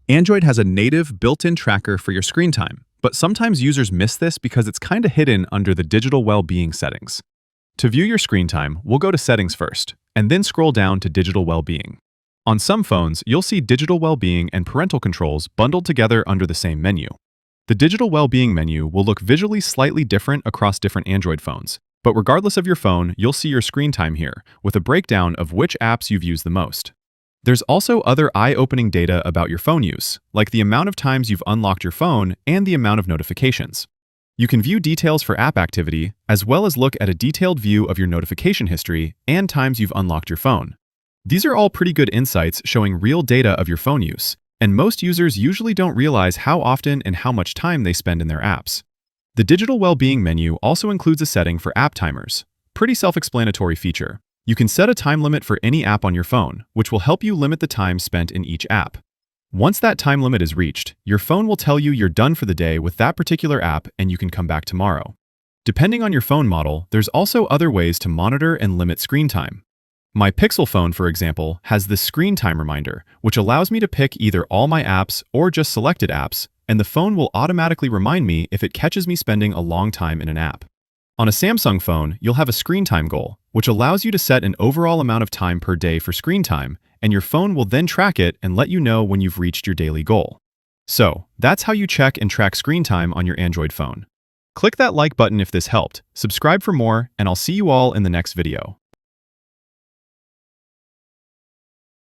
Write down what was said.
Android has a native built-in tracker for your screen time, but sometimes users miss this because it's kinda hidden under the Digital Wellbeing settings. To view your screen time, we'll go to Settings first, and then scroll down to Digital Wellbeing. On some phones, you'll see Digital Wellbeing and Parental Controls bundled together under the same menu. The Digital Wellbeing menu will look visually slightly different across different Android phones, but regardless of your phone, you'll see your screen time here, with a breakdown of which apps you've used the most. There's also other eye-opening data about your phone use, like the amount of times you've unlocked your phone and the amount of notifications. You can view details for app activity, as well as look at a detailed view of your notification history and times you've unlocked your phone. These are all pretty good insights showing real data of your phone use, and most users usually don't realize how often and how much time they spend in their apps. The Digital Wellbeing menu also includes a setting for app timers. Pretty self-explanatory feature. You can set a time limit for any app on your phone, which will help you limit the time spent in each app. Once that time limit is reached, your phone will tell you you're done for the day with that particular app and you can come back tomorrow. Depending on your phone model, there's also other ways to monitor and limit screen time. My Pixel phone, for example, has this screen time reminder, which allows me to pick either all my apps or just selected apps, and the phone will automatically remind me if it catches me spending a long time in an app. On a Samsung phone, you'll have a screen time goal, which allows you to set an overall amount of time per day for screen time, and your phone will then track it and let you know when you've reached your daily goal. So, that's how you check and track screen time on your Android phone. Click that like button if this helped, subscribe for more, and I'll see you all in the next video.